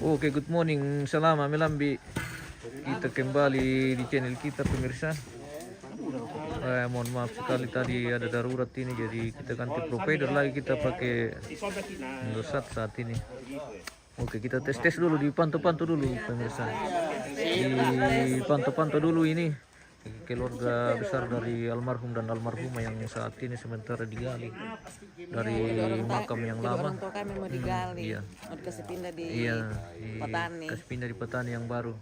Oke, good morning. Selamat melambi. Kita kembali di channel kita pemirsa. Mohon maaf sekali tadi ada darurat ini, jadi kita ganti provider lagi, kita pakai Indosat saat ini. Oke, kita tes dulu, dipantau-pantau dulu pemirsa. Dipantau-pantau dulu ini keluarga besar dari almarhum dan almarhumah yang saat ini sementara digali dari makam yang lama. Orang tua kami mau digali, Iya. mau dikasih pindah di petani. Kasih pindah di petani yang baru.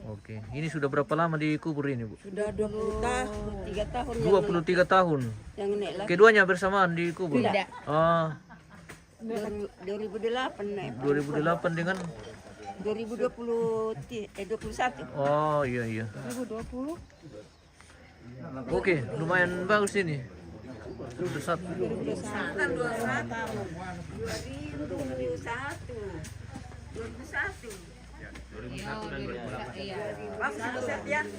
Oke, ini sudah berapa lama dikubur ini, Bu? Sudah 23 tahun. 23 tahun. Yang ini lah. Keduanya bersamaan dikubur? Tidak. Ah, 2008 2008 dengan 21. Oh, iya. 2020. Oke, lumayan bagus ini. Sudah satu. 2021.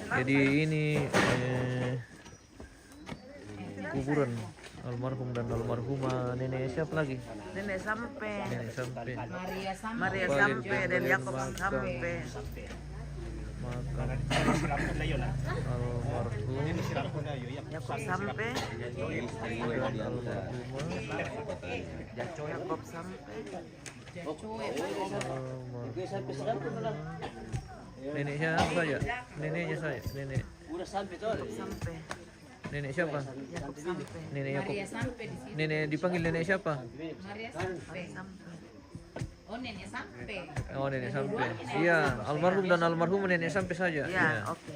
Jadi ini kuburan almarhum dan almarhumah nenek siapa lagi? Nenek sampai. Maria Maria sampai dan Yakob sampai. Makam almarhum Yakob sampai. Yakob sampai. Neneknya saya, neneknya saya, nenek. Sampai. Nenek siapa? Yakob sampai. Nenek Yakob. Nenek dipanggil nenek siapa? Maria sampai. Oh, nenek sampai. Oh, nenek sampai. Iya, almarhum dan almarhumah nenek sampai saja. Ya, oke.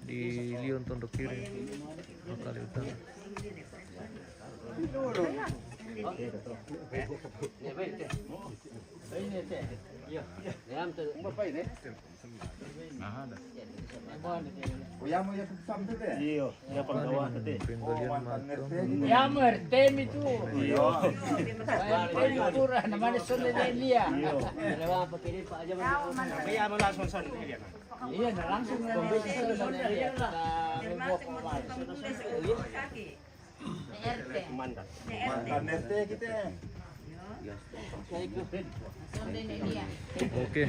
Di Lion Tondok Kiri, Kali Utara. Penggalian makam. Ya mertem itu. Iya. Kurang namanya sulit dia. Iya, langsung Mantan RT kita. Oke.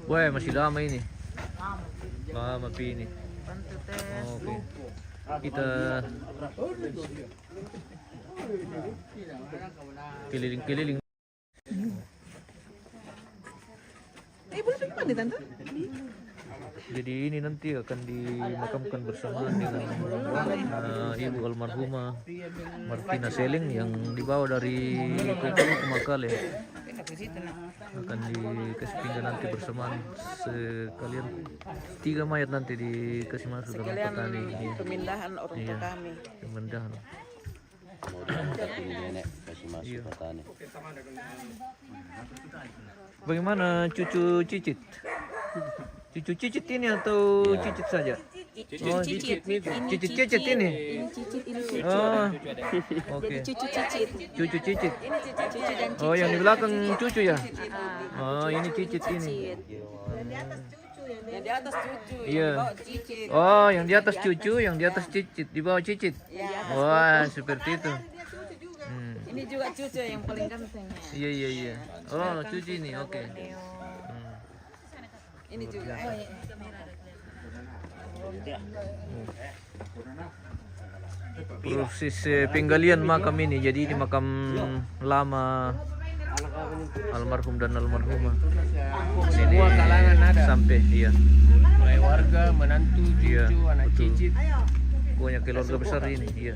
Wah, masih lama ini. Lama ini. Bantu tes. Oke. Kita keliling-keliling. Jadi ini nanti akan dimakamkan bersamaan dengan ibu almarhumah Martina Seleng yang dibawa dari Bengkulu ke Makale. Akan dikasih pindah nanti bersamaan sekalian 3 mayat nanti dikasih masuk dalam Sekalian petani. Iya. pemindahan orang tua kami. Pemindahan. Iya. Bagaimana cucu Cicit? Cucu Cicit ini atau Cicit saja? Oh, Cicit ini. Oh, oke. Cucu cicit. Cucu Cicit. Ini cucu dan Oh, yang di belakang cucu ya? Oh, ini Cicit ini. yang di atas cucu. Iya. Yang di bawah cicit. Oh, yang di atas cucu, yang di atas Cicit, di bawah Cicit. Wah, seperti itu. Ini juga cucu yang paling ganteng. Iya. Oh, cucu ini, oke. Ini juga. Proses penggalian makam ini, jadi ini makam lama almarhum dan almarhumah. Ini sampai iya. mulai warga, menantu, cucu, Iya, anak betul. cicit. Pokoknya keluarga besar ini, iya.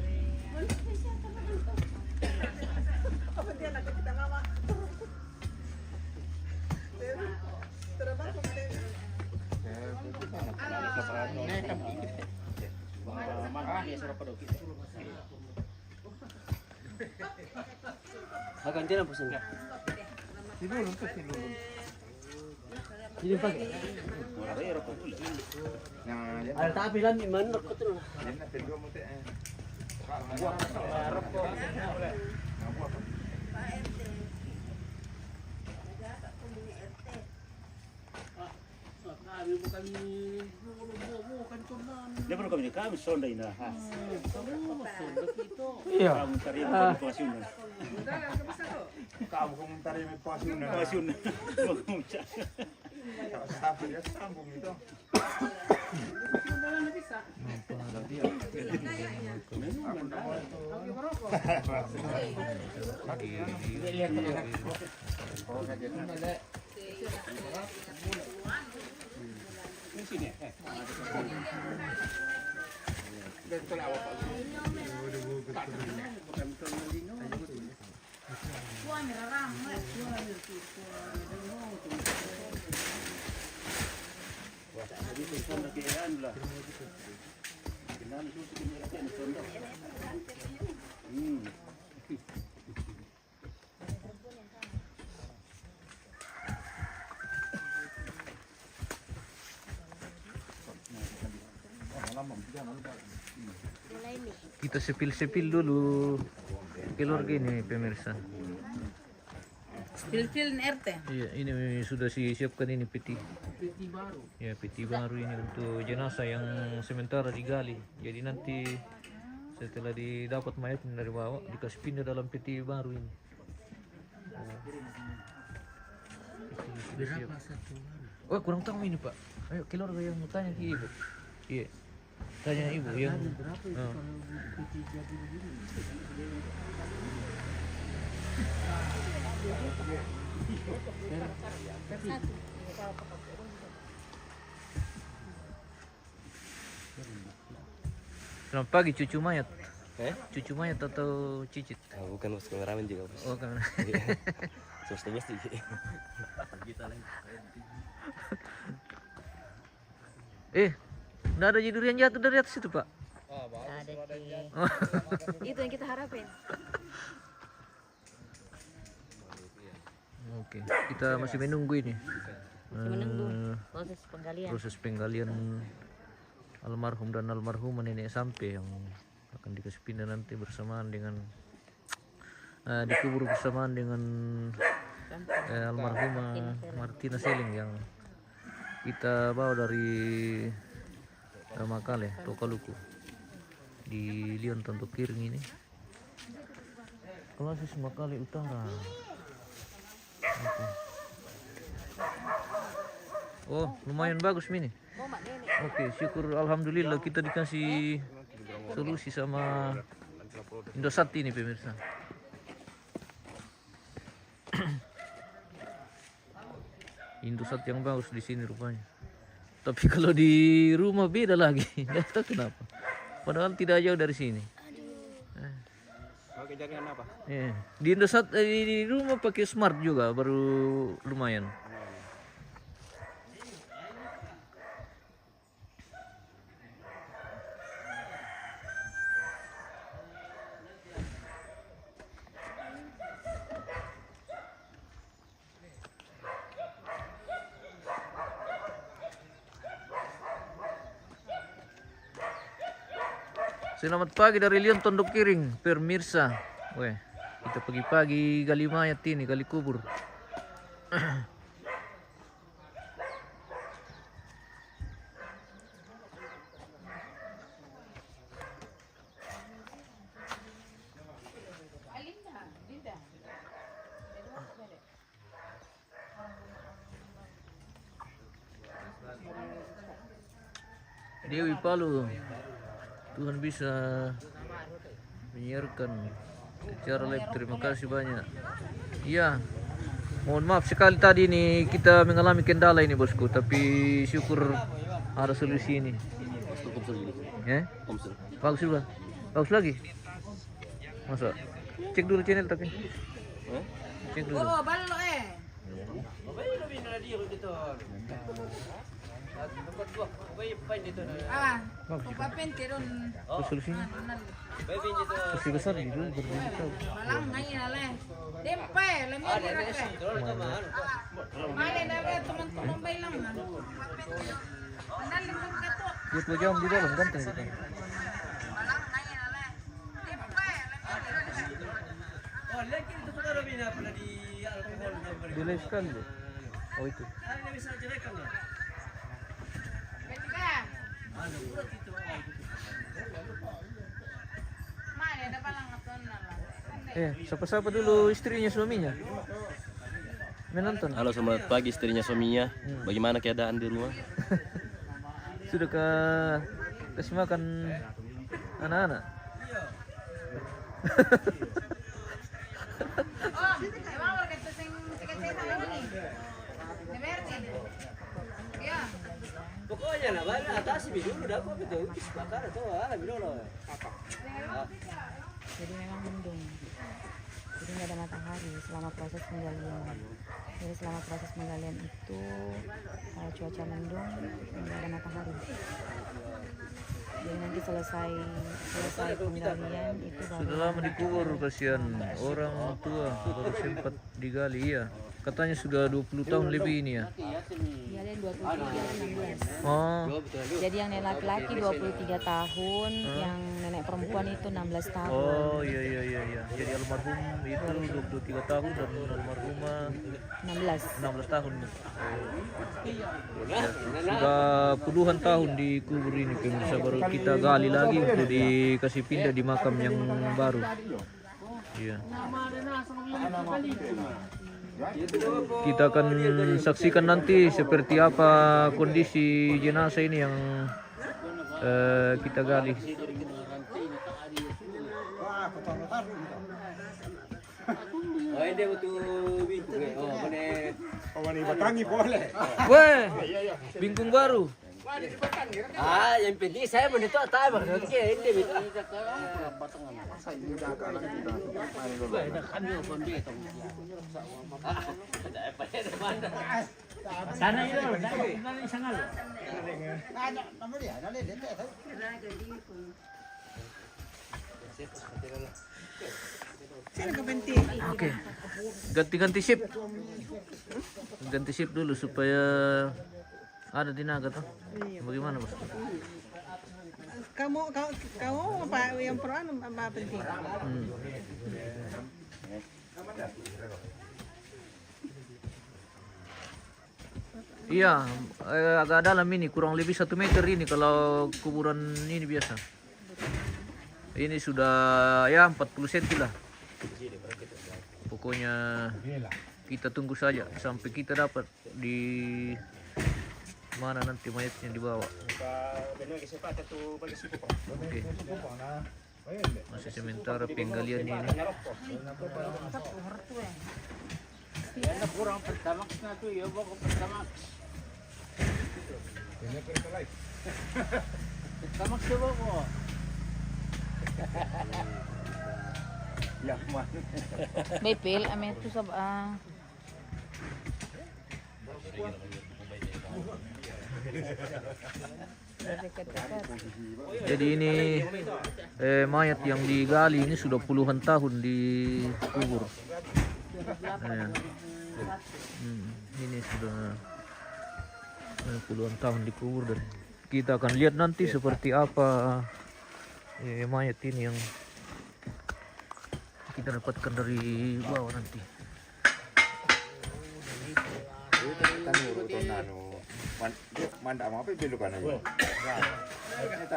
Ada tapi lan iman ko to. Dia baru kami sonda ina. Iya. Kamu cari pasiun. Kamu komentari pasiun. Pasiun. Sampai dia sambung itu. Kita sepil-sepil dulu keluarga ini pemirsa. Spill-spill RT. Iya, ini sudah disiapkan ini peti baru. Ya, peti baru ini untuk jenazah yang sementara digali. Jadi nanti setelah didapat mayatnya dari bawah dikasih pindah dalam peti baru ini. Berapa satu? Oh, kurang tahu ini Pak. Ayo keluarga yang mau tanya ke ibu. Iya. Tanya ibu yang berapa itu kalau peti jadi begini? Selamat pagi cucu mayat. Cucu mayat atau cicit? Bukan bos, kameramen juga bos. Oh kan. Swasta bos sih. Nggak ada durian jatuh dari atas itu Pak? Ada sih. Itu yang kita harapin. Oke, kita masih menunggu ini. Menunggu proses penggalian. Proses penggalian almarhum dan almarhumah nenek sampai yang akan dikasih pindah nanti bersamaan dengan dikubur bersamaan dengan almarhumah Martina Seling yang kita bawa dari Makale, Tokaluku di Lion Tontok Kiring ini. Klasis Makale Utara. Okay. Oh, lumayan bagus Mini. Oke, syukur alhamdulillah kita dikasih solusi sama Indosat ini pemirsa. Indosat yang bagus di sini rupanya. Tapi kalau di rumah beda lagi, nggak tahu kenapa. Padahal tidak jauh dari sini. Pakai jaringan apa? Di Indosat di rumah pakai smart juga, baru lumayan. Selamat pagi dari Lion Tondok Kiring, pemirsa. Weh, kita pagi-pagi gali mayat ini, gali kubur. Dewi Palu, Tuhan bisa menyiarkan secara live. Terima kasih banyak. Iya, mohon maaf sekali tadi ini kita mengalami kendala ini bosku, tapi syukur ada solusi ini. Ya? Bagus juga. Bagus lagi. Masa? Cek dulu channel tapi. Cek dulu. Oh, balo Solusinya? Pasti besar di dulu berdigital. Malang ngayon na lang. Tempe, lamig na rin. Mali na rin, tumambay lang. Andal lang ka to. 20 jam di dalam ganteng kita. Malang ngayon na lang. Tempe, lamig na rin. Oh, lagi itu saudara bina pernah di alkohol. Delay sekali loh. Oh itu. Bisa direkam ya? Mana ada palang nasional lah. Siapa-siapa dulu istrinya suaminya? Menonton. Halo, selamat pagi istrinya suaminya. Bagaimana keadaan di rumah? Sudah kasih makan anak-anak? Oh, emang warga itu sing cek-cek sama ini. Nemerti. Ya. Pokoknya lah, balik atas sih dulu dapat betul. Bakar itu dulu. Jadi memang mendung. Jadi nggak ada matahari selama proses penggalian. Jadi selama proses penggalian itu cuaca mendung, nggak ada matahari. Jadi nanti selesai penggalian itu baru. Sudah lama dikubur, kasihan orang tua baru sempat digali ya. Katanya sudah 20 tahun lebih ini ya. Dia yang 23, dia 16. Oh, Jadi yang nenek laki-laki 23 tahun, yang nenek perempuan itu 16 tahun. oh iya. Jadi almarhum itu 23 tahun dan almarhumah 16 tahun. Sudah puluhan tahun dikubur ini pemirsa, baru kita gali lagi untuk dikasih pindah di makam yang baru. Iya. Kita akan saksikan nanti seperti apa kondisi jenazah ini yang kita gali. Oh, ini betul bingung. Oh, bener. Oh, ini batangi boleh. Weh, bingkung baru. Yang penting saya menentu tahu maksudnya ini betul. Sana itu, sana sana. Oke. Ganti-ganti shift. Ganti shift dulu supaya ada tenaga tuh. Bagaimana, Bos? Kamu apa yang peran apa penting? Iya, agak dalam ini, kurang lebih 1 meter ini kalau kuburan ini biasa. Ini sudah ya 40 cm lah. Pokoknya kita tunggu saja sampai kita dapat di mana nanti mayatnya dibawa. Oke. Masih sementara penggalian ini. Kurang pertama na to, yo ko pertama. Pertama siya ko. Ya, mah. Bepil, ame itu Jadi ini mayat yang digali ini sudah puluhan tahun dikubur. Nah, ini sudah puluhan tahun dikubur dan kita akan lihat nanti seperti apa mayat ini yang kita dapatkan dari bawah nanti.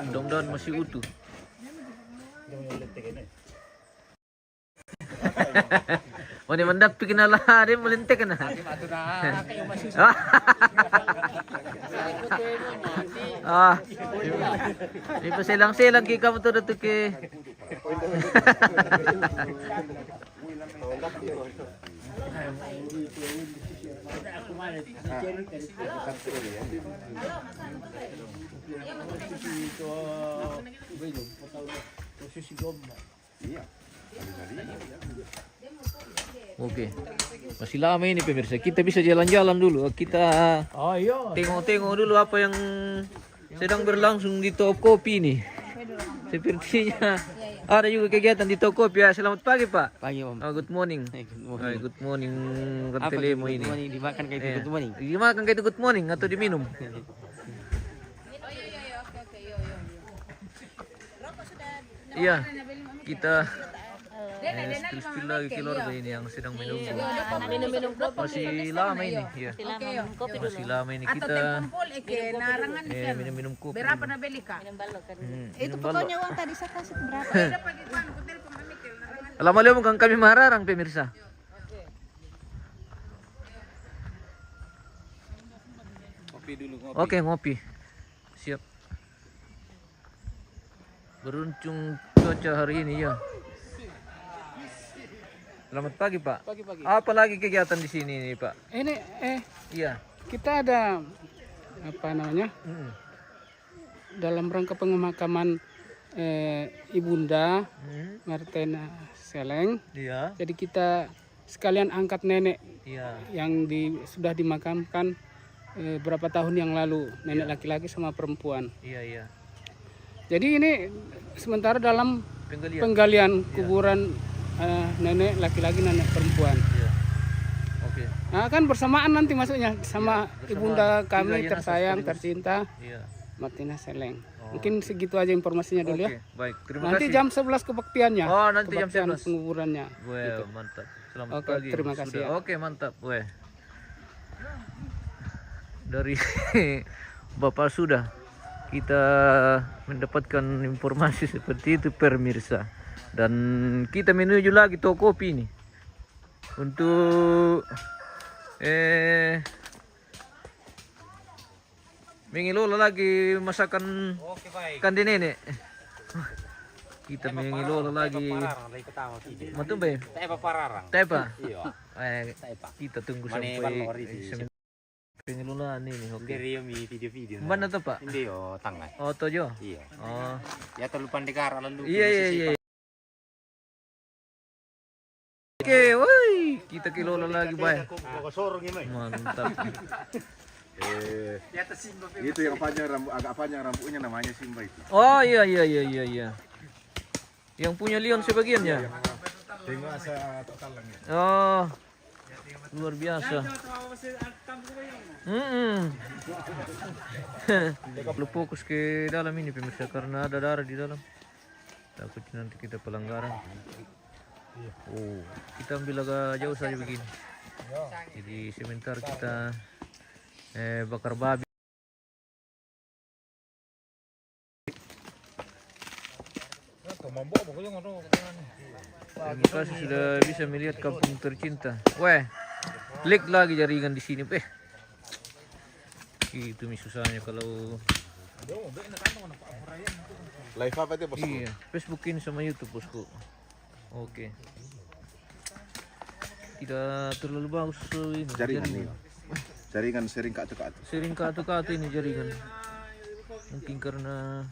Mudah-mudahan masih utuh. Oh, ni mendapat kenalah dia melintek na. Ni pa silang-silang kay kamu to dato ke. Oke, masih lama ini pemirsa. Kita bisa jalan-jalan dulu. Kita tengok-tengok dulu apa yang sedang berlangsung di toko kopi ini. Sepertinya ada juga kegiatan di toko kopi ya. Selamat pagi Pak. Pagi Om. Good morning. Good morning. Rantelemo ini. Dimakan kayak itu good morning. Dimakan kayak itu good morning atau diminum? Iya, kita Spill lagi keluarga ini yang sedang minum. Minum-minum kopi. Masih lama ini, ya. Minum kopi dulu. Masih lama ini Atau kita tempul narangan minum kolak. berapa na beli ka? Minum balok kan. Itu pokoknya uang tadi saya kasih berapa? Lama-lama kan kami mararang pemirsa. Oke, ngopi. Siap. Beruntung cuaca hari ini ya. Selamat pagi, Pak. Pagi-pagi. Apa lagi kegiatan di sini nih, Pak? Ini Iya. kita ada apa namanya? Dalam rangka pemakaman Ibunda Martina Seleng. Iya. Jadi kita sekalian angkat nenek Iya. yang sudah dimakamkan berapa tahun yang lalu, nenek laki-laki sama perempuan. Iya, iya. Jadi ini sementara dalam Penggalian. penggalian kuburan nenek laki-laki, nenek perempuan. Iya. Oke. Nah, kan bersamaan nanti masuknya sama bersamaan. ibunda kami Tiga jenazah tersayang, sekaligus. tercinta, Iya. Martina Seleng. Oh. Mungkin segitu aja informasinya dulu Oke, ya. baik. Terima Nanti kasih. jam 11 kebaktiannya. Oh, nanti jam Kebaktian 11. penguburannya. Well, mantap. Selamat Oke, pagi. terima kasih Sudah. ya. Oke, mantap. Weh. Dari Bapak sudah kita mendapatkan informasi seperti itu pemirsa. Dan kita menuju lagi toko kopi ini untuk mengelola lagi masakan kandi nenek. Kita mengelola lagi matumbe. Tepa. Kita tunggu sampai pengelolaan ini. Oke. video-video. Mana tuh, Pak? Hindi tangay. Oh, Tojo. Iya. Oh. Ya terlupa dikara lalu. Iya. Oke, woi, kita kelola lagi, Bay. Mantap. Itu yang panjang rambut, agak panjang rambutnya namanya Simba itu. Oh, iya. Yang punya Leon sebagiannya. Tengok asa totalnya. Oh. Luar biasa. Perlu fokus ke dalam ini pemirsa karena ada darah di dalam. Takut nanti kita pelanggaran. Oh, kita ambil agak jauh saja begini. Jadi sebentar kita bakar babi. Terima kasih sudah bisa melihat kampung tercinta. Weh, klik lagi jaringan di sini, Itu susahnya kalau Live apa itu, Bos? iya, Facebook ini sama YouTube, bosku. Oke. Tidak terlalu bagus ini Jaringan. Jaringan sering katu-katu. Sering katu-katu ini jaringan. Mungkin karena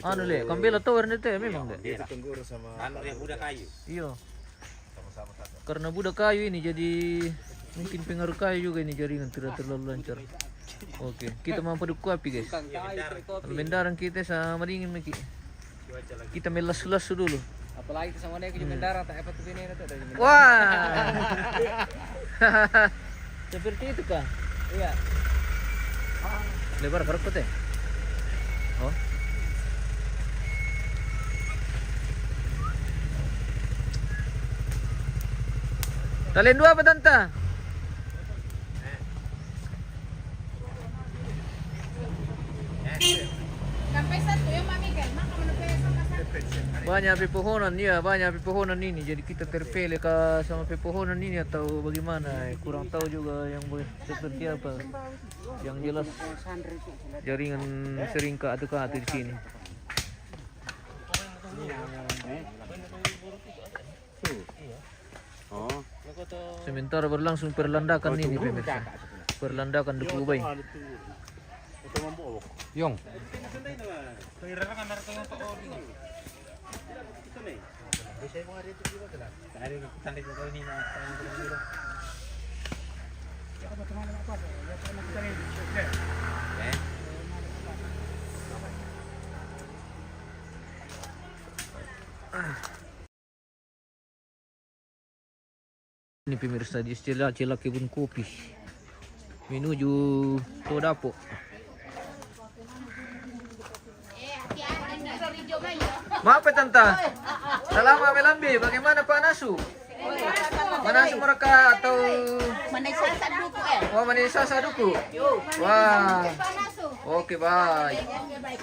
anu le, kambela tower nete memang deh. Tunggu sama budak kayu. Iya. Karena budak kayu ini jadi mungkin pengaruh kayu juga ini jaringan tidak terlalu lancar. Oke, kita mampu kuapi guys. Mendaran kita sama dingin maki. Kita melas-las dulu. Apalagi sama dia ke mendarat tak apa tuh ini dari Wah. Seperti itu kah? Iya. Lebar keruput ya? Oh. Kalian dua apa tante? Sampai satu ya Mami Miguel, maka menepesa kasar. Banyak pepohonan ya, banyak pepohonan ini. Jadi kita terpilih ke sama pepohonan ini atau bagaimana? Kurang tahu juga yang seperti apa. Yang jelas jaringan sering ke di sini. Oh. Sementara berlangsung perlandakan ini pemirsa. Perlandakan Duku Ubay. Yong. Ini pemirsa di celah kebun kopi menuju Todapo. Maaf ya tante. Selama Melambi, bagaimana Pak Nasu? Manasu mereka atau Manisasa duku Manisa Saduku? Wah, oke baik.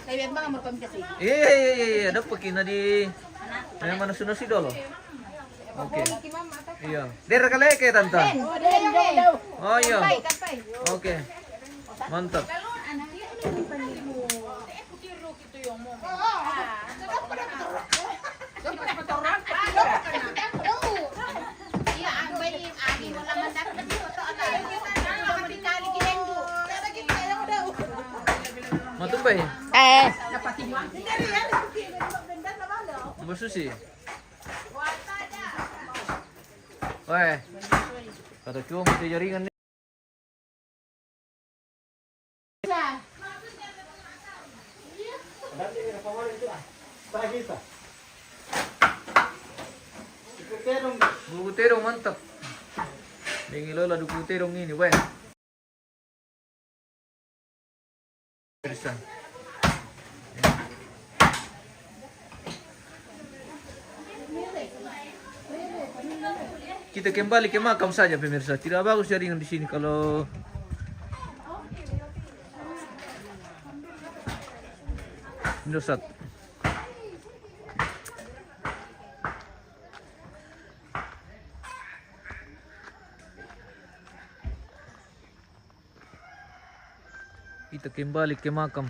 Kaya mga mo kami kasi. Iya, dapat kina di mana sunasi dulu. Oke. Iya. Der kali ke tante. Oh iya. Oke. Mantap. Matumpay. Bersusi. Weh. Kata cuma mesti jaringan nih. Buku terong mantap. Dengan lola buku terong ini, weh. Pemirsa. Kita kembali ke makam saja pemirsa. Tidak bagus jaringan di sini kalau Indosat. Kita kembali ke makam.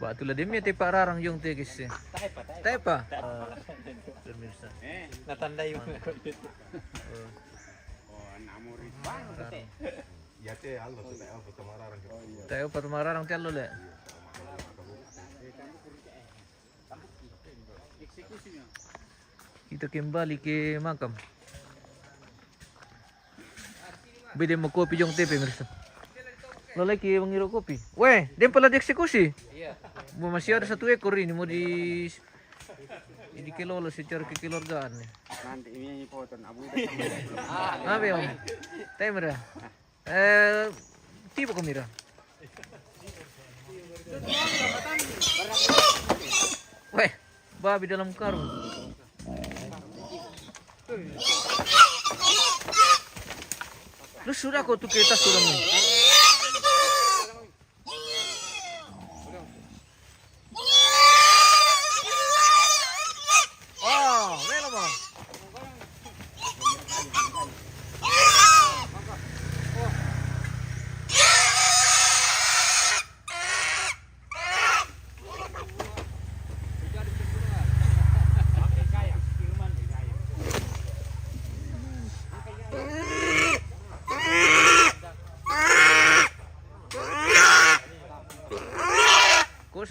Pak tulah demi Pak Rarang yung tegis. Tepa. Pemirsa. Natandai mo. Tayo pa tumararang tiyalo le. Kita kembali ke makam. Bede mo kopi yung tepe pemirsa. Lalaki mengiru kopi. Weh, dia pala dieksekusi. Iya. Masih ada 1 ekor ini mau di dikelola secara kekeluargaan. Nanti ini foto abu. Apa ya? Timer. Tipe kamera. Weh, babi dalam karung. Lu sudah kau tuh kita sudah nih.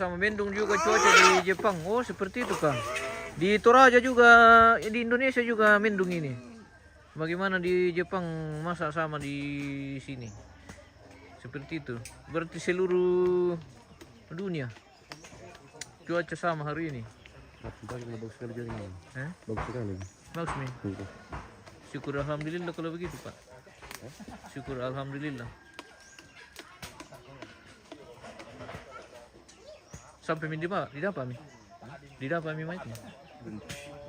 Sama mendung juga cuaca di Jepang. Oh, seperti itu, Kang. Di Toraja juga, di Indonesia juga mendung ini. Bagaimana di Jepang masa sama di sini? Seperti itu. Berarti seluruh dunia cuaca sama hari ini. Bagus sekali jaringan. Bagus sekali. Bagus nih. Syukur alhamdulillah kalau begitu, Pak. Syukur alhamdulillah. Sampai di dapat mi? Di dapat mi itu?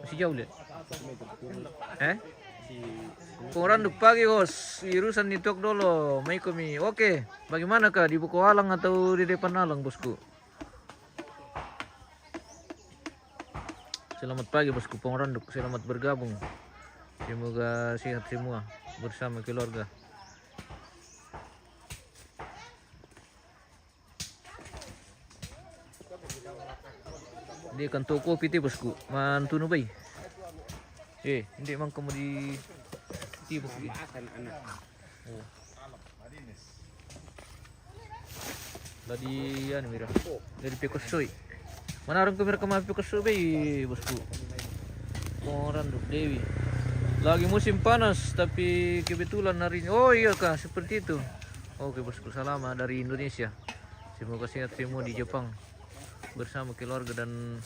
Masih jauh lihat. Pengoranduk pagi hos, urusan nitok dulu, mai kami. Oke, bagaimana kah di Buku Alang atau di depan Alang bosku? Selamat pagi bosku pengoranduk, selamat bergabung. Semoga sehat semua bersama keluarga. Dia kan toko kopi bosku, mantu nu bay. Hindi man kamu di tibok di. Oh. Dari yan mira. Dari Pekosoy. Manarang ko mira kama Pekosoy bay bosku. Pengoranduk Dewi. Lagi musim panas tapi kebetulan hari ini. Oh iya kah seperti itu. Oke bosku, salam dari Indonesia. Semoga sehat semua di Jepang. Bersama keluarga dan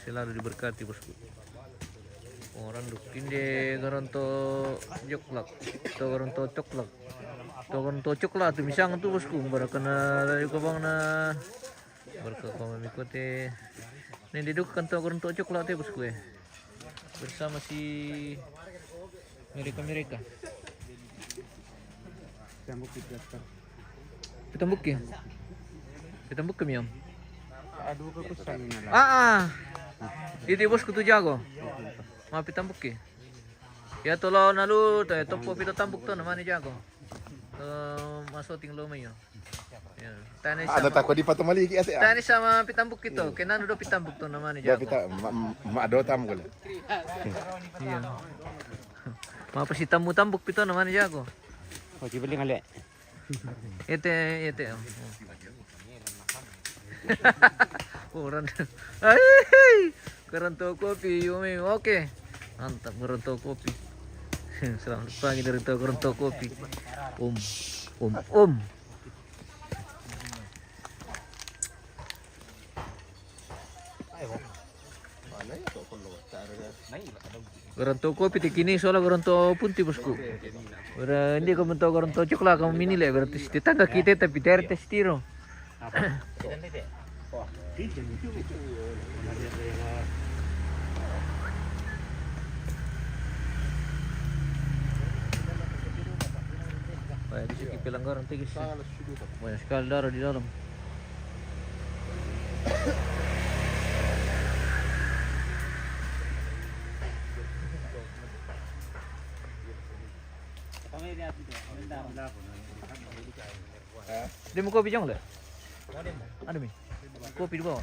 selalu diberkati bosku. Orang duk inde garanto joklak. To garanto coklak. To garanto coklat tu misang tu bosku barakana dari kabang na barka kami mikote. Nih diduk kanto garanto coklat ya bosku ya. Bersama si mereka. Pitambuk ya? Pitambuk kami am. Aduh ke kusang na lang. Itu bosku tu jago. Ma pitambuk ya? Ya tolo nalu tayo topo pito tambuk to naman ni jago. Masuk ting lumay yo. Ya. Tani Ada sama. takut di patung mali iki ate. Tani sama pitambuk itu. Kenano do pitambuk to naman ni jago. Kita ma do tam ko. Iya. Mapa si tambuk pito naman ni jago. Oh, beli ngali. Ete. Kurang. Ay, keranto kopi Yumi. Oke. Mantap keranto kopi. Selamat pagi dari keranto kopi. Om. Keranto kopi tikini soalnya keranto punti bosku. Ora hindi ko man to keranto coklat kamu mini le berarti tetangga kita tapi dari tes tiro. Wah, di sini pelanggaran tinggi sih. Banyak sekali darah di dalam. Dia mau kopi jangan le? Ada mi? Kopi di bawah.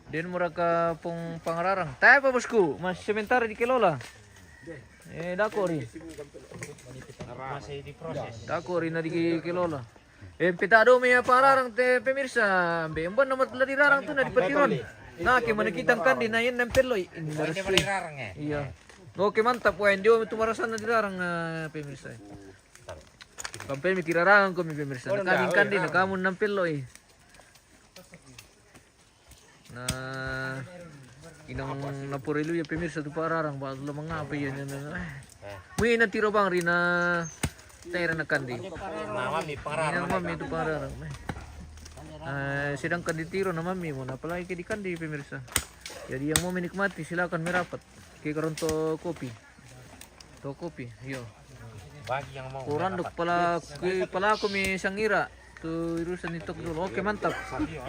Dia mereka pangararang. Tayo pa bosku, mas sementara di kelola. Dakori. Masih diproses. Dakori na di kelola. Pitado may pangararang te pemirsa. Bemban naman tala dirarang tu na di patiron. Nah, kemana kita kan di nayan ng peloy. Iya. Oke mantap, wah hindi mo tumarasan na dirarang pemirsa. Kampay may kirarangan ko may pemirsa. Kaming kandi na kamon ng peloy. Na inang napurilu ya pemirsa tu pararang ba lo mga apa yan. Muy na tiro bang rin na tayra na kandi. Mami parang. Mami tu pararang. Sedang kandi tiro na mami mo na palagi kay di kandi pemirsa. Jadi yang mau menikmati silakan merapat ke keronto kopi. To kopi, yo. Bagi yang mau. Kurang dok pala ako may sangira. Tu urusan itu dulu. Oke mantap.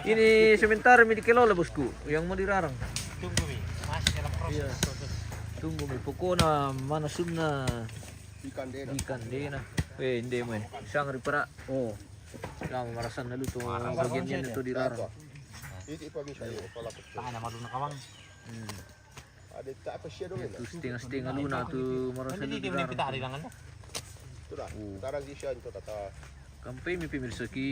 Ini sementara mi di kelola bosku. Yang mau dirarang. Tunggu mi. Masih dalam proses. Iya. Tunggu mi pokona mana sumna Ikan dena. ikan dena. Hindi mo. Isang ripara. Oh. Kami marasan na luto bagian yan itu dirarang. Iki pa bisa yo pala ko. Paano maduna kawang? Ada tak apa siya dong. Itu setengah-setengah luna tu marasan Hindi na di dirarang. ari langan. Sudah. Sekarang di siya itu tata. Kampay mi pemirsa ki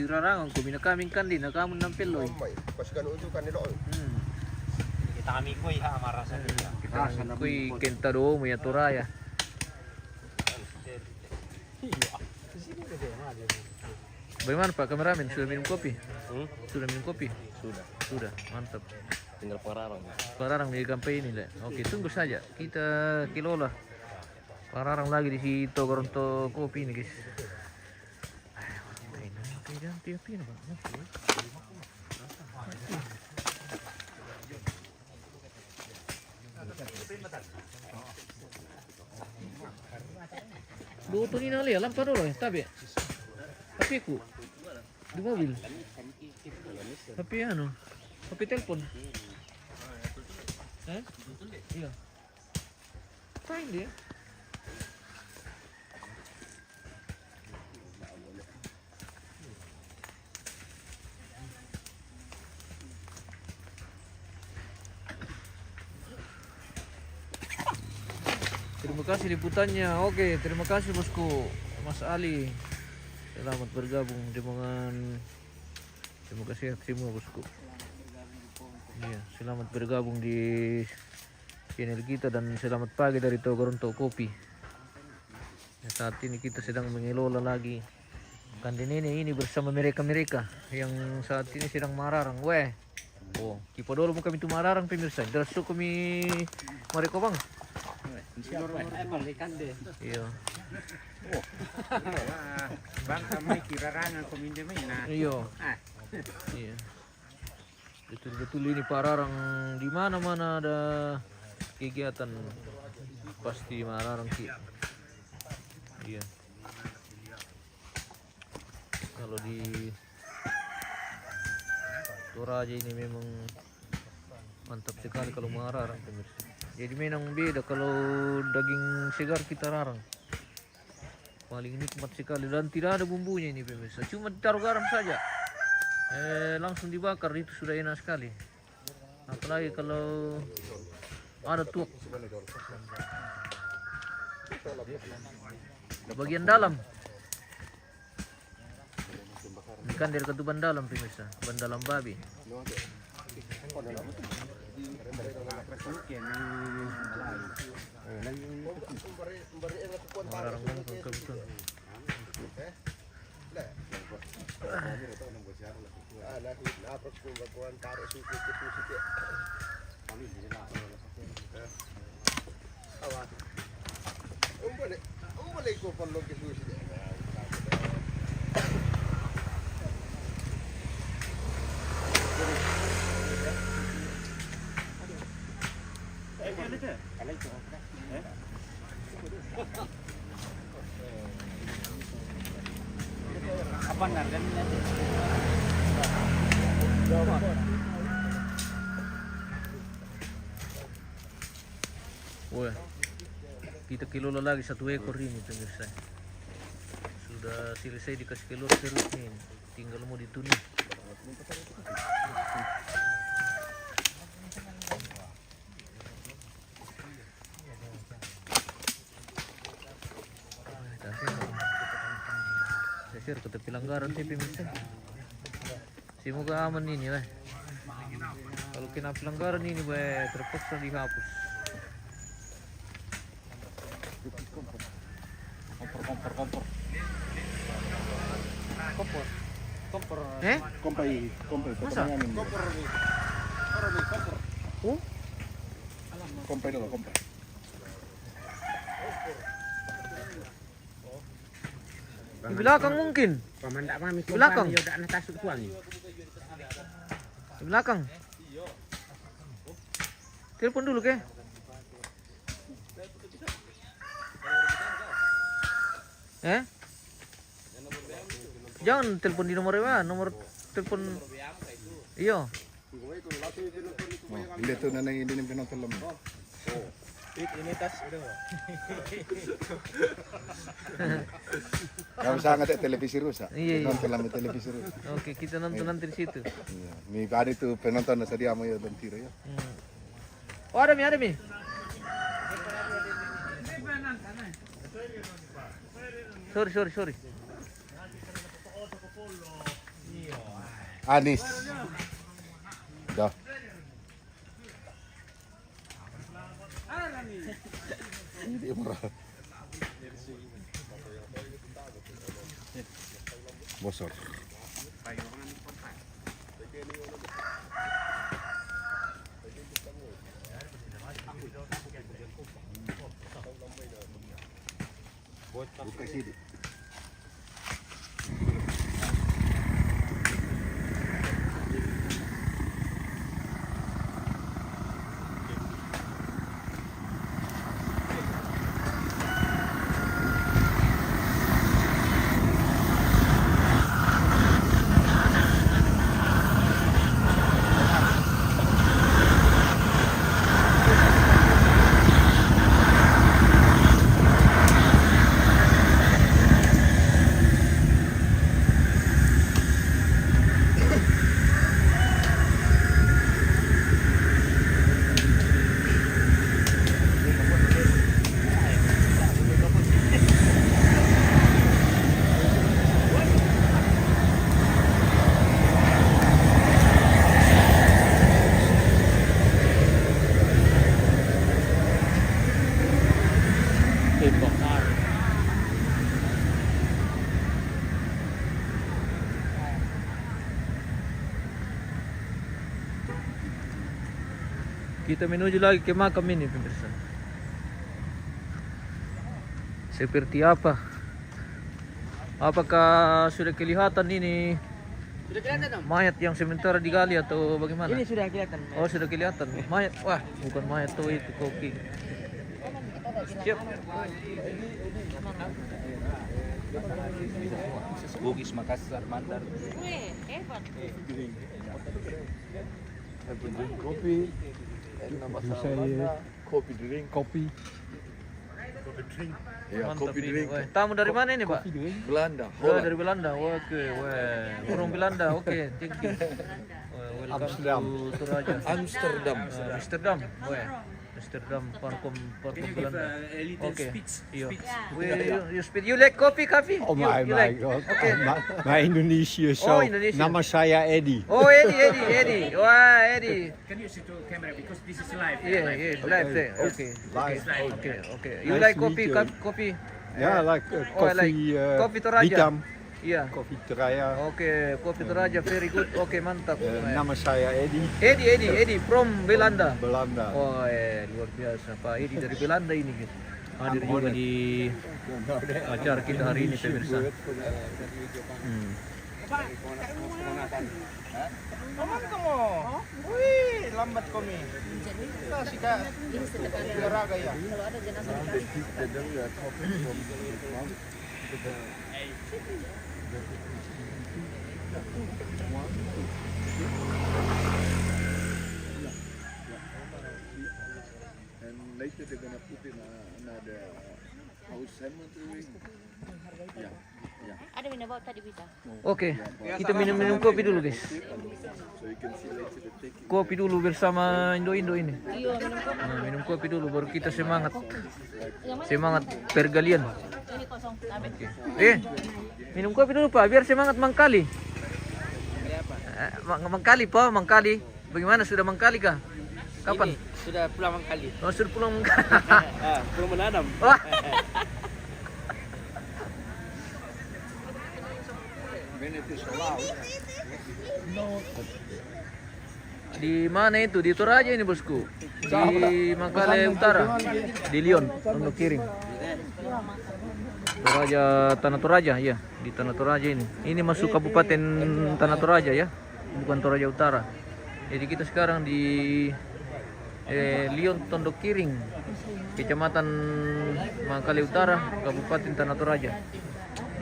rarangan ko kaming kandi na kamon ng peloy. May pasukan ujukan ni doon. Kita kami ko ha marasan niya. Kita kuy kentado mo ya turaya. Bagaimana Pak kameramen sudah minum kopi? Sudah minum kopi? Sudah, mantap. Tinggal pengarang. Pararang di kampay ini lah. Oke, tunggu saja. Kita kilola. Pararang lagi di situ Goronto kopi ini guys. Ganti apa ini Pak? Luto ni nali, alam pa dulu ya, tabi. Tapi ku di mobil. Tapi ano? Tapi telepon. Iya. Fine dia. Terima kasih liputannya. Oke, terima kasih bosku. Mas Ali. Selamat bergabung dengan terima kasih semua bosku. Iya, selamat bergabung di channel kita dan selamat pagi dari Goronto Kopi. Ya, saat ini kita sedang mengelola lagi kandang ini bersama mereka yang saat ini sedang mararang. Weh, Oh, kipa dulu mo kami tumararang pemirsa. Daraso kami mareko bang. Balikan deh. Iya. Bang kami kirarangan kominde na. Iya. Iya. Betul-betul ini Pararang di mana-mana ada kegiatan pasti Pararang Ki. Iya. Kalau di Toraja ini memang mantap sekali kalau Pararang pemirsa. Jadi memang beda kalau daging segar kita rarang. Paling nikmat sekali dan tidak ada bumbunya ini pemirsa. Cuma ditaruh garam saja. Langsung dibakar itu sudah enak sekali. Apalagi kalau ada tuak. Bagian dalam. Ikan dari ketuban dalam pemirsa, ban dalam babi. Mararang mo betul. Apa nargan nanti? Wah, kita kelola lagi 1 ekor ini pemirsa. Sudah selesai dikasih telur serutnya ini. Tinggal mau ditumis. Saya ke tepi langgaran sih pemirsa. Semoga aman ini lah. Kalau kena pelanggaran ini terpaksa dihapus. Kompor. Kompai Masa? Oh, Kompai dulu, kompai. di belakang mungkin. Paman tak mami Di belakang. ya udah anak tasuk tuang. Di belakang. Telepon dulu ke? Jangan telepon di nomor WA, nomor telepon. Iya. Hindi to nanang hindi ning pinontolam. Ini tas udah. Kamu sangat televisi rusak. Iya, iya. Nonton lama televisi rusak. Oke, kita nonton nanti di situ. Iya. Mi ada itu penonton na sadia mo yo dan tiro yo. Oh, ada mi. Sorry. Anis. Dah. Ini murah. Bosor. Buka sini. Kita menuju lagi ke makam ini pemirsa. Seperti apa? Apakah sudah kelihatan ini Sudah kelihatan dong? mayat yang sementara digali atau bagaimana? Ini sudah kelihatan. Oh sudah kelihatan mayat. Wah bukan mayat tuh itu koki. Siap. Bugis Makassar Mandar. Kopi. Kopi drink. Kopi. Ya, Mantap kopi ini. drink. Wah, tamu dari mana ini Pak? Belanda. Oh, dari Belanda. Oke, wah. Orang Belanda. Oke, thank you. Welcome Amsterdam. to Toraja. Amsterdam. Amsterdam. Wah. Amsterdam Parkom Belanda. Oke. Iya. You speak. You like coffee? Oh You my like? God. Oke. Maar Indonesië zo. Oh, Indonesia. Nama saya Eddie. Oh, Eddie. Wah, Eddie. Can you see to camera because this is live. Yeah, live there. Okay. Live. Okay. You Nice like to coffee? meet you. Coffee? Ja, like Oh, I like koffie Kopi Toraja. hitam. Iya. Koffie Toraja. Oke, kopi Toraja very good. Oke, mantap. Nama saya Eddie. Eddie from Belanda. Belanda. Oh, luar biasa Pak Eddie dari Belanda ini gitu. Hadir juga di acara kita hari ini pemirsa. Wih, lambat kami. Kasih kak. Olahraga ya. And later they're gonna put in another house cemetery. Yeah. Ada minum bawa tadi bisa. Oke, kita minum kopi dulu guys. So you can see later the taking. Kopi dulu bersama Indo ini. Nah, minum kopi dulu baru kita semangat. Semangat pergalian. Ini kosong. Oke. Minum kopi dulu Pak, biar semangat mangkali. Mangkali Pak, mangkali. Bagaimana sudah mangkali kah? Kapan? Sudah pulang kali. Oh, sudah pulang mangkali. Belum menanam. Wah. Di mana itu? Di Toraja ini bosku. Di Mangkale Utara. Di Lyon, Tondok Kiring. Toraja, Tanah Toraja, ya. Di Tanah Toraja ini. Ini masuk Kabupaten Tanah Toraja ya, bukan Toraja Utara. Jadi kita sekarang di Lyon, Tondok Kiring, Kecamatan Mangkale Utara, Kabupaten Tanah Toraja.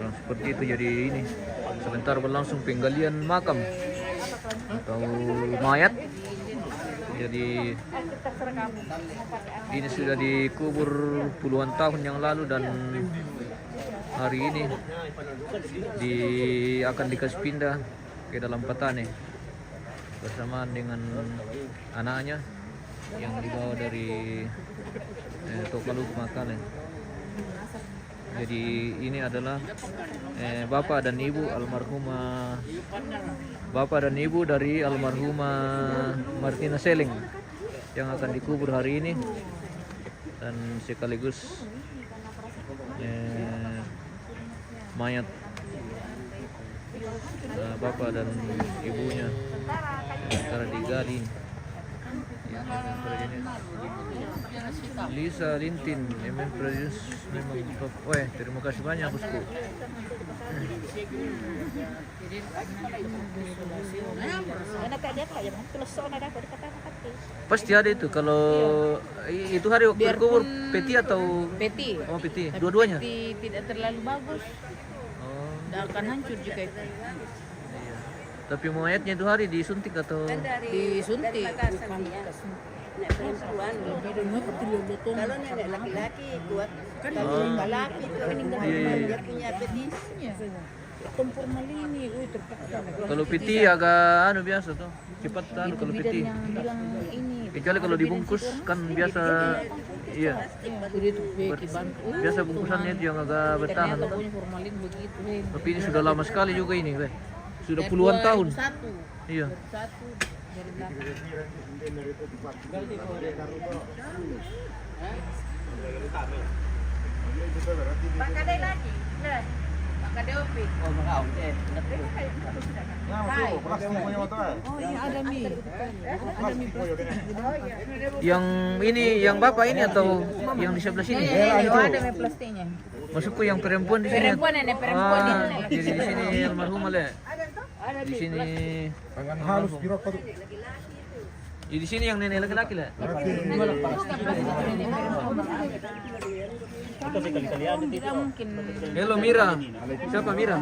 Nah, seperti itu jadi ini. Sebentar berlangsung penggalian makam atau mayat. Jadi ini sudah dikubur puluhan tahun yang lalu dan hari ini akan dikasih pindah ke dalam Patane bersamaan dengan anaknya yang dibawa dari Tokaluku Mangkale. Jadi ini adalah bapak dan ibu dari almarhumah Martina Selling yang akan dikubur hari ini, dan sekaligus mayat bapak dan ibunya sekarang digali. Lisa Lintin, Produce memang top. Weh, terima kasih banyak bosku. Pasti ada itu kalau itu hari kubur peti atau Peti. oh peti, dua-duanya. Peti tidak terlalu bagus. Oh, Dan akan hancur juga itu. iya. Tapi mayatnya itu hari disuntik atau Disuntik. Perempuan. Kalau nenek laki-laki kuat. Kalau laki itu dia punya petis. Kompor malini, terpaksa. kalau peti agak biasa tuh, cepat kalau peti. Yang bilang ini. Kecuali kalau dibungkus kan biasa, iya. Biasa bungkusannya itu yang agak bertahan. Ternyata punya formalin begitu. Tapi ini sudah lama sekali juga ini, weh. Sudah puluhan tahun. Iya. Dari belakang. Pak kadai lagi. Pak kadai OP. Oh, makaw. Yang ini, yang bapak ini atau yang di sebelah sini? Ada may plastiknya. Maksudku yang perempuan di sini. Perempuan nenek perempuan Ah, ini. jadi di sini almarhum le. Di sini halus birokot. Di sini yang nenek laki-laki le. Tidak mungkin. Halo Mira. Siapa Mira?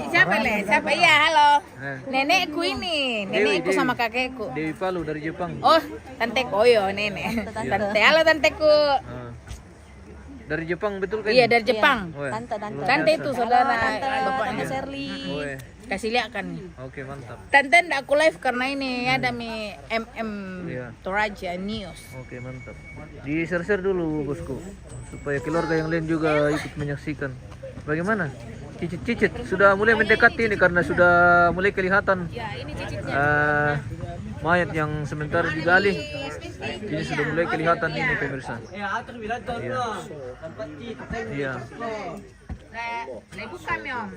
Siapa le? Siapa? Iya, halo. Eh, Nenekku ini, nenekku Dewi. sama kakekku. Dewi Palu dari Jepang. Oh, tante Koyo nenek. Tante, halo tanteku. Ah. Dari Jepang betul kan? Iya dari Jepang. Oh, ya. Tante. Tante itu saudara Bapaknya bapaknya. Shirley. Oh, ya. Kasih lihat kan. Oke, mantap. Tante ndak aku live karena ini ada mi MM Iya. Toraja News. Oke, mantap. Di share dulu bosku supaya keluarga yang lain juga ikut menyaksikan. Bagaimana? Cicit-cicit sudah mulai mendekati ini karena sudah mulai kelihatan Ya ini cicitnya. mayat yang sementara digali. Ini sudah mulai kelihatan ini pemirsa. Atas bilang tuh, tempat Iya. Buka mi om.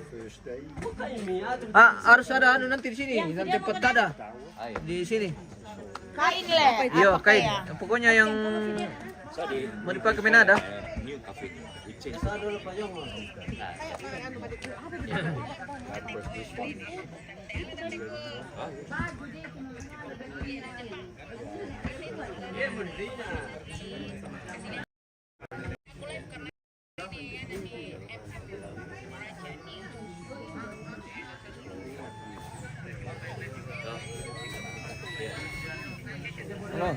Harus ada anu nanti di sini, nanti tempat ada di sini. Kain le. Iya, Apa kain. kayak? Pokoknya yang mau dipakai menada. Halo.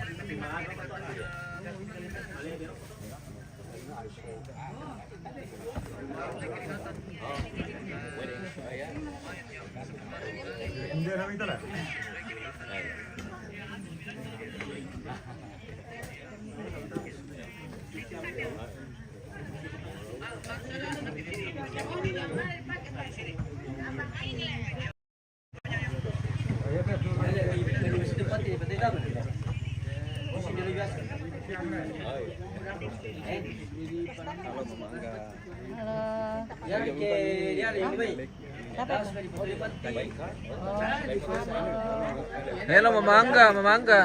Halo Mama Angga.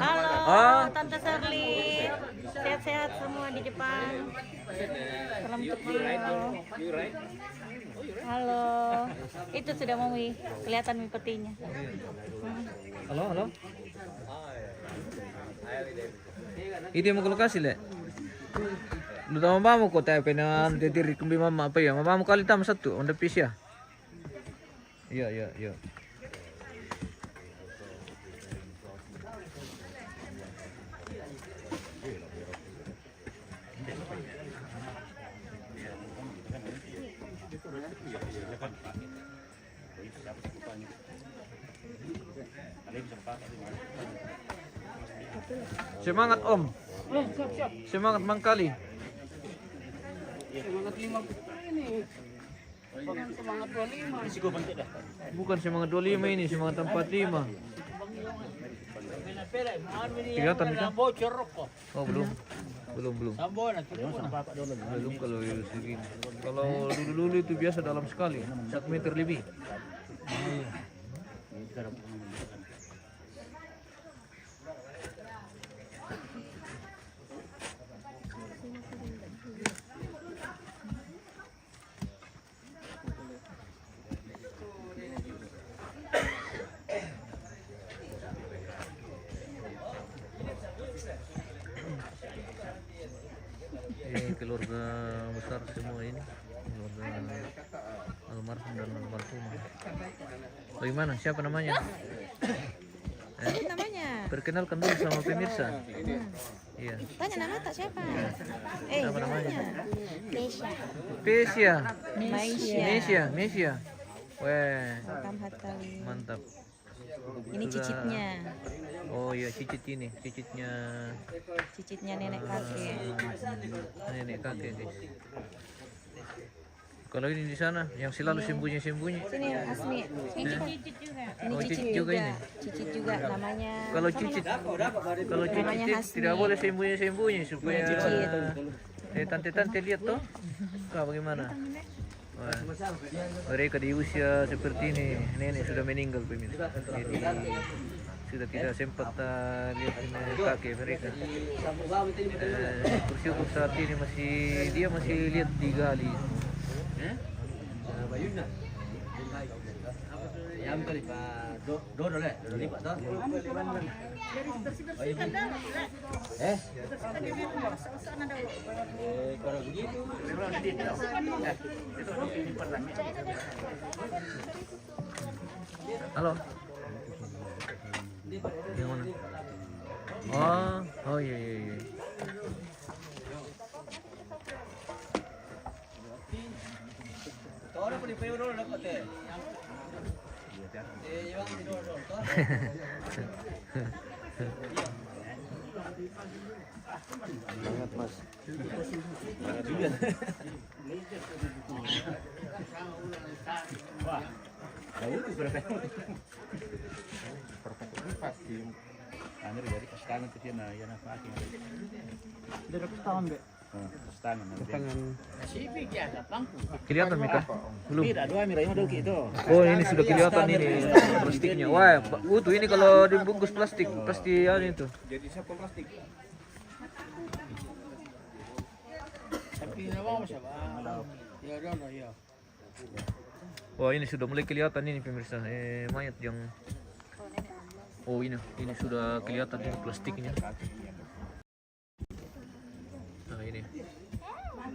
Oh, Tante Shirley. Sehat-sehat semua di Jepang. Salam untuk beliau. Halo. Itu sudah mau kelihatan mi petinya. halo. Ini mau ke lokasi le. Lu tahu mamamu kok tayo penan diri kumbi mama apa ya? Mamamu kali tam satu, on the piece ya. Iya. Semangat Om. Semangat Mang Kali. Semangat 50 ini. Bukan semangat 25. Bukan semangat 25 ini, semangat 45. Kelihatan bisa? Oh, belum. Belum kalau segini. Kalau dulu itu biasa dalam sekali, 1 meter lebih. Ini keluarga besar semua ini, keluarga almarhum dan almarhumah. Bagaimana? Siapa namanya? Namanya. Perkenalkan dulu sama pemirsa. Iya. Tanya nama tak siapa? Siapa namanya? Mesia. Mesia. Weh, Kamhat kali. mantap. Ini cicitnya. Oh iya, cicitnya Nenek kakek. nenek kakek guys. Kalau ini di sana yang selalu sembunyi. Sini Asmi. Ini Oh, cicit juga. Cicit juga namanya. Kalau cicit Namanya Hasmi. tidak boleh sembunyi supaya Cicit. tante-tante lihat toh. Kau bagaimana? Wah, mereka di usia seperti ini, nenek sudah meninggal pemirsa. Jadi sudah tidak sempat lihat ini kakek mereka. Bersyukur saat ini dia masih lihat digali. Yang kali Pak Dodo le, Dodo lipat toh. Kalau begitu Halo. Yang mana? Oh iya. Todo por el peor lo que te. Llevan di Dodo toh. Banget mas. Wah. Itu berapa? Pasti. Ano rin, kastangan ko siya na yan ang aking. Dari kastangan be. Kastangan na. Tangan. Kelihatan Mika? Belum. Tidak, dua mira yung dulu itu. Oh ini sudah kelihatan ini plastiknya. Wah, tuh ini kalau dibungkus plastik pasti ada itu. Jadi siapa plastik? Tapi nawa siya ba? Ya Dodo ya. Wah ini sudah mulai kelihatan ini pemirsa mayat yang oh ini sudah kelihatan ini plastiknya. Nah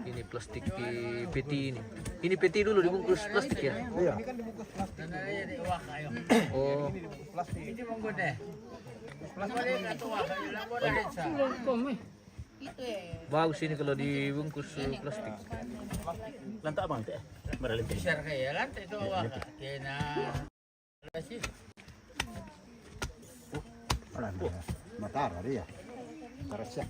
ini plastik di peti ini peti dulu dibungkus plastik ya. Iya. Ini kan dibungkus plastik. Di waka yo. Oh Ini monggo deh. Plastik atau waka lang mo na sa. bagus ini kalau dibungkus plastik. Lantak bang teh. Maralin teh. Share kaya lantai itu waka. Kaya na sih. Matara dia. Karasya.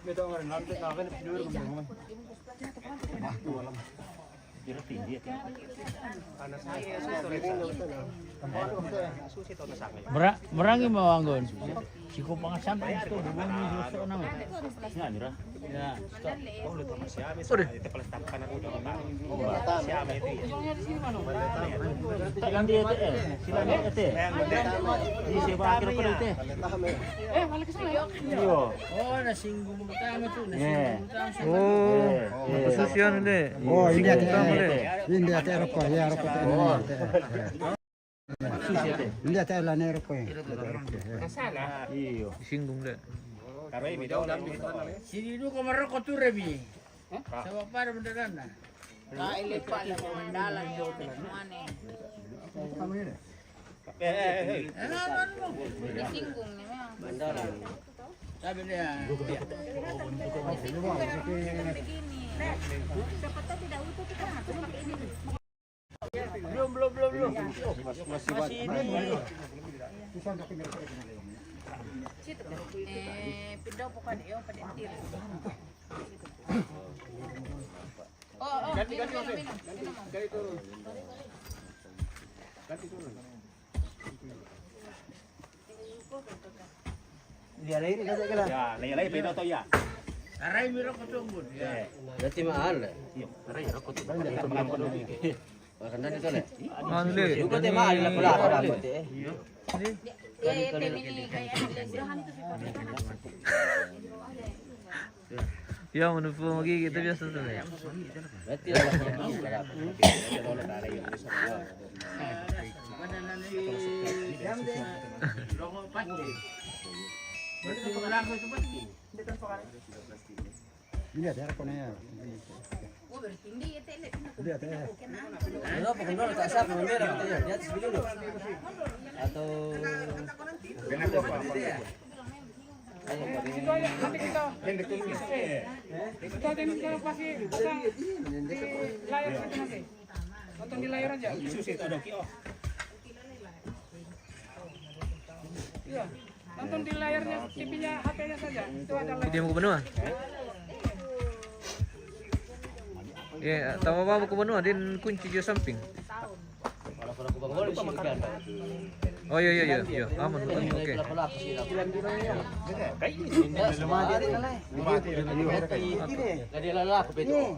Beto orang lantai kapan tidur ngomong. Kira tinggi. Merangi mau anggon. Siko pangasan itu bubungi justru nama. Ya mira. Ya, stop. Tak ganti itu silang itu. Di sewa kira-kira itu. Balik ke sana ya. Iyo. Oh, nasinggung pertama tuh, Yeah. nasinggung pertama. Oh khusus yang ini. Oh ini Pertama deh. Ini ada Eropa ya Eropa ini. Ini ada lain Eropa ya. Iyo. Disinggung deh. Sini dulu kamar ko tuh rebi. Sa para beneran na. Kaili pala ko mandala yo ano. Ano? Singgung ni mo. Sabi niya. Belum. Masih ini. Pindaw po ka niyo padentil. Oh, minum. Ya, lay pino to ya. Aray miro ko tumbod. Ya. Berarti mahal. Iyo, aray ro ko tumbod. Pagkan dito. Makanya itu le. Anu deh. Juga teh mahal lah pula orang teh. Ya menurut magigit itu biasa tuh ya. Berarti lah. Ini ada Eropa ya. Lihat ya. Ano pa kung tak sa pamera mo tayo. Diyan sa dulu. Atau Nonton di layar aja. Iya, nonton di layarnya TV-nya HP-nya saja. Itu ada layar. Dia mau ke benua? Ya, tahu apa mau ke benua? Dia kunci di samping. kalau kubang gol sih kan. Oh iya iya iya, iya. Aman betul. Oke. Jadi lalaki betul.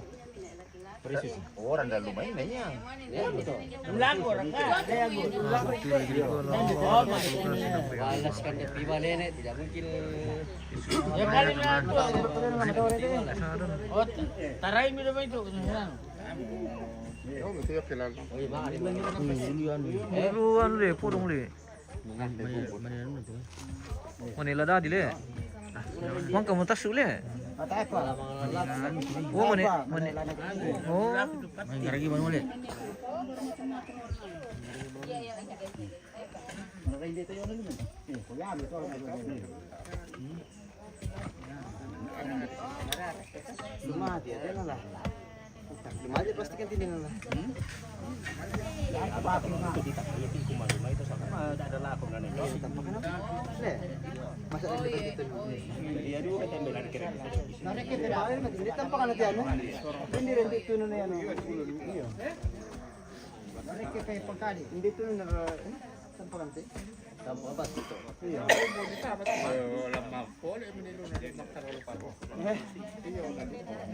Orang dah lumayan nanya. Ya betul. Balas kan dia piba nenek tidak mungkin. Ya kali na to. Oh, taray mi naman ito. Oh, betul ya kenal. Oh iya, makanya bener. Duluan le, purong le. Manila dadi le. Wan kamu tasu le. Atay pa. Oh mane. Oh. May garagi man ulit. Lumati, ada lah. Lumati pasti kan tinggal lah. Ada lah aku nanya. Masa ada begitu. Iya dulu kita ambil lagi kira. Nari kita air mati. Ini tampak anak dia Hindi rin dito na yan. Iyo. Nari kita yung pagkali. Hindi ito na tampak nanti. Tampak apa itu? Iyo. Lama pole menilo na din magkaroon pa ko.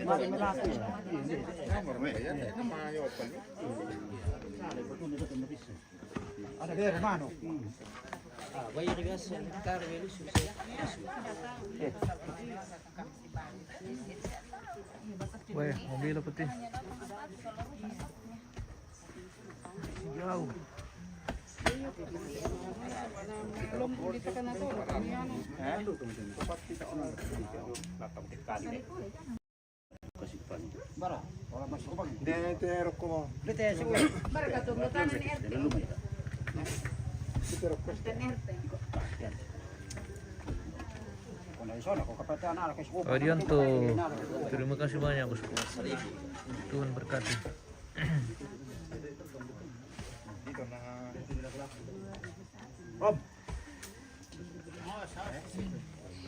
Mati malaki. Nomor me ya na mayo pa. Ada dia Romano. Ah, bayar gas kar ini susah. Weh, mobil putih. Jauh. Bara. Wala masuk ko bang. Dito ko mo. Dito siya. Barga tumbutan ni RT. Kung naison ako kapatid anak kay Suko. Adianto. Terima kasih banyak bosku. Tuhan berkati. Dito na.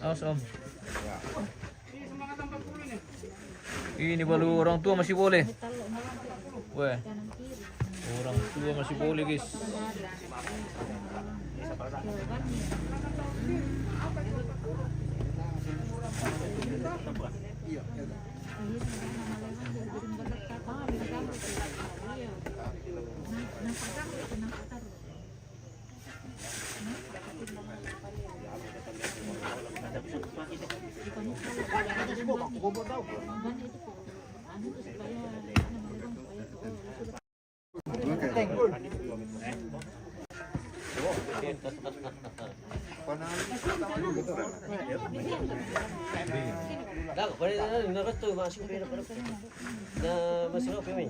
Awas om. Ini baru orang tua masih boleh. Weh. Orang tua masih boleh guys. Dah, boleh na resto masih pera para. Na masih apa ni?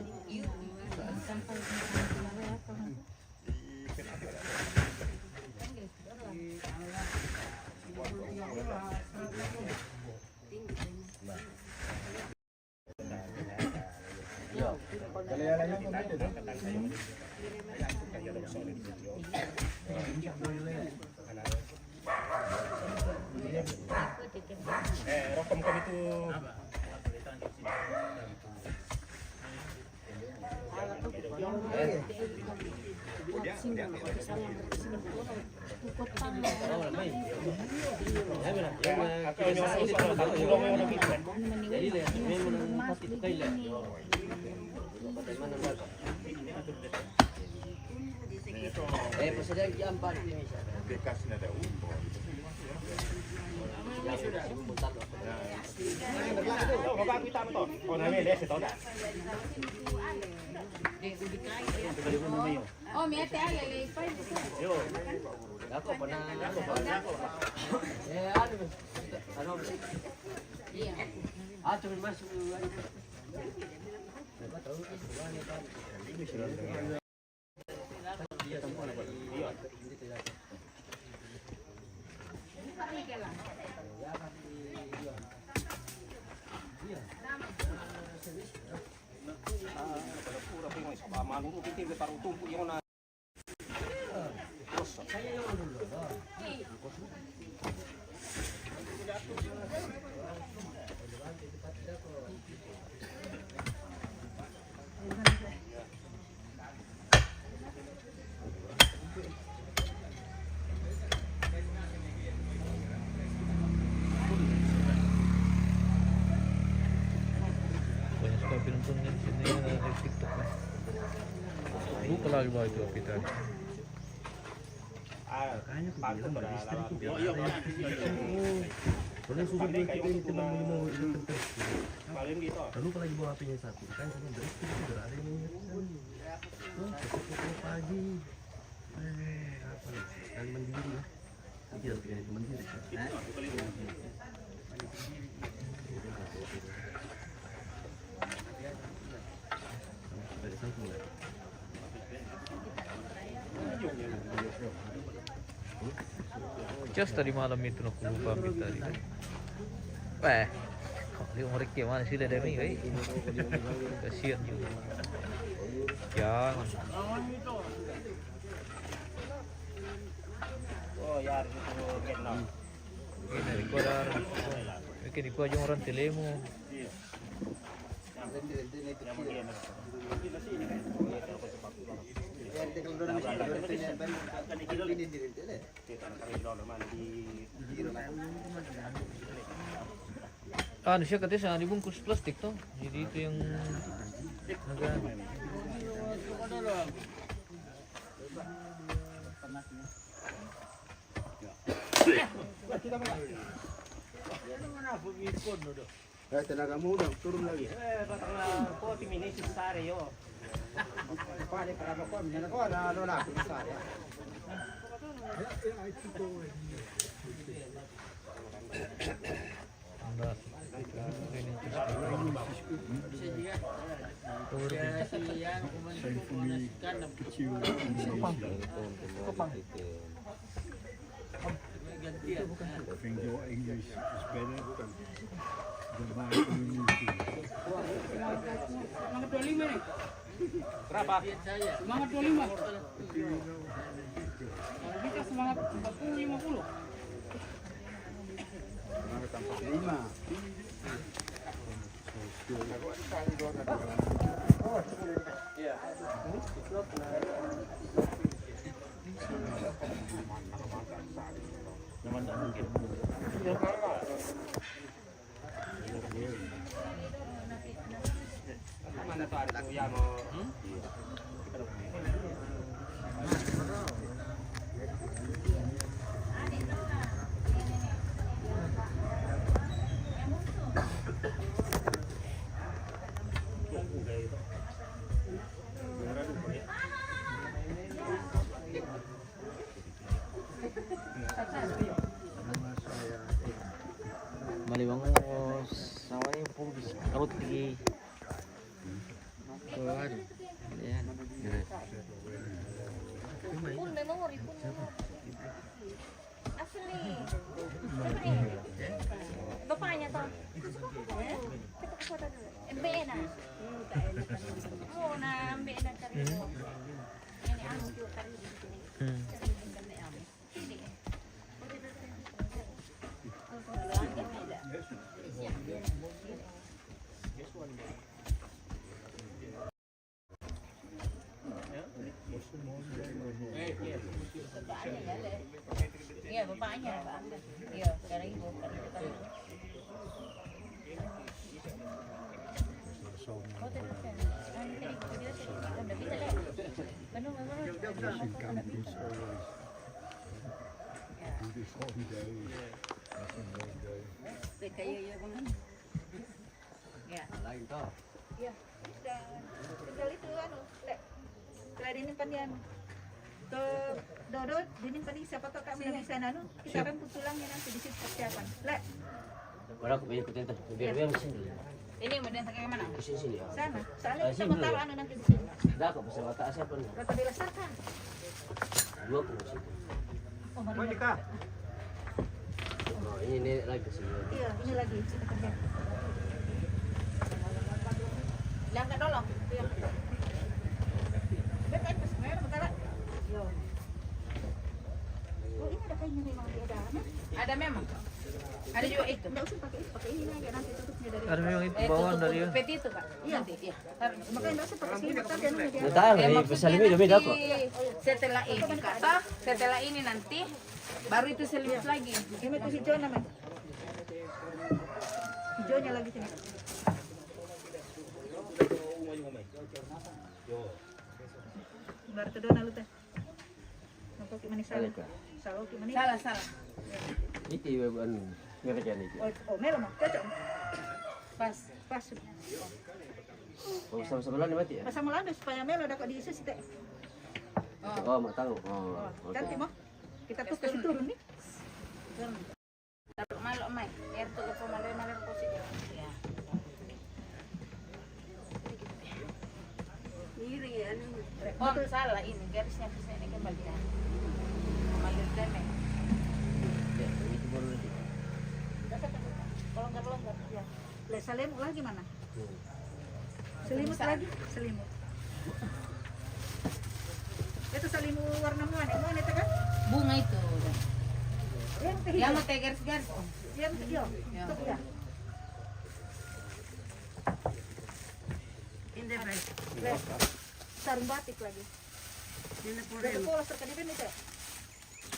Rokom kami tu. Pasal dia empat ni. Bekas na daw. Oh, mi ate ale le pa. Ako pernah ako. Ano? Iya. Cuma masuk lagi bawa itu api tadi. Boleh sudah beli kita ini teman mau itu lalu kalau lagi bawa apinya satu kan sama beres itu sudah ada yang pagi apa kali mandiri ya tidak pilih mandiri Just tadi malam itu aku lupa ambil tadi. Dia umur mana sih Demi? Kasihan juga. Jangan. oh ya itu Vietnam Ini di kuadar. Oke di kuadar orang telemu. Ah, siya katanya dibungkus plastik tuh. Jadi itu yang agak tenaga muda turun lagi. I think your English is better than my English. Semangat 25 nih. Berapa? Semangat 25. Kalau kita semangat 40 50. Semangat 45. Maliwangos sama ini pun bisa kalau tinggi yan Pun memori pun. Asli. Bapaknya toh. Kita ke foto dulu. MBN ah. Oh, na MBN na kari mo. Ini anu juga kari di sini. Ini. Iya, bapaknya. Iya, sekarang ibu. Tinggal itu anu, lek. Dinin panian. Dodo, dinin pani siapa tahu kami lagi sana anu, kita kan tulangnya nanti di situ persiapan. Lek. Orang aku ikut itu biar di sini Ini mau datang ke mana? di sini ya Sana. Soalnya kita mau taruh anu nanti di sini. dah aku pesan watak siapa nih Rata dilesakan. dua puluh situ Oh, mari. oh ini lagi sini Iya, ini lagi kita kerja. Lang ka dolong. Betul, pas merah bentar. Yo. Oh, ini ada kainnya memang dia ada. Ada memang. Ada juga itu. Enggak usah pakai ini aja nanti tutupnya dari. ada memang itu bawaan dari ya. Peti itu, Kak. Iya. Nanti, iya. Makanya enggak usah pakai selimut aja nanti dia. Betul, ini pesan lebih demi aku. Setelah ini kata, setelah ini nanti baru itu selimut lagi. Ini tuh hijau namanya. Hijaunya lagi sini. Baru kedua nalu teh. Nopo ki manis salah. Salah ki manis. Salah. Itu anu ngerjain itu. Oh, melo mah. Cocok. Pas. Oh, sama-sama nih mati ya? Pasang mulai supaya melo dapat diisi sih teh. Oh, mau tahu. Oh, Ganti mo. Kita tuh kasih turun nih. Taruh malok mai. Biar tuh lepo maler po sih. Ya. Iri anu. Oh, salah ini garisnya ini kembali. Malir deme. ya, itu baru nanti. Longgar ya. Le selimut lagi mana? Selimut lagi, selimut. Itu selimut warna mana? Mana itu kan? Bunga itu. Yang mau teh garis-garis. yang kecil. Ya. Ini baik. Le. Sarung batik lagi. Ini Udah polos terkadang itu.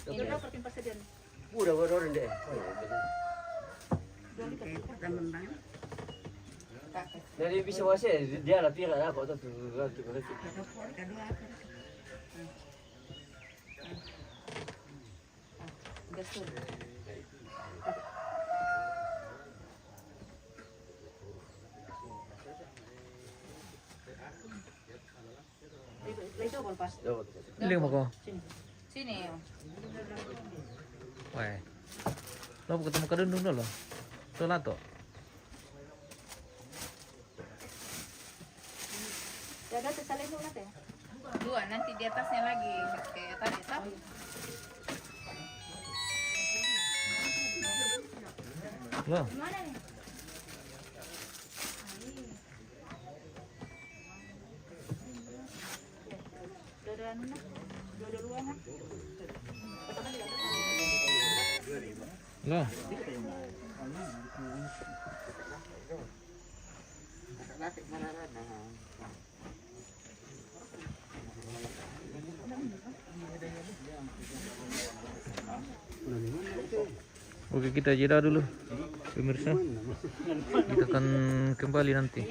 Udah dapat timpas sedian. Udah orang deh. teman bang. Dari bisa wase dia lah pira aku tuh Kedua. Gasur. Itu pas. Ini mo ko. Sini. Weh. Lo ketemu ka dun dulu. Ito na to. Jaga selimut natin. Dua nanti di atasnya lagi kayak tadi tahu. Lo. Mana nih? Dua ruangan. Lo. Oke, kita jeda dulu pemirsa. Kita akan kembali nanti.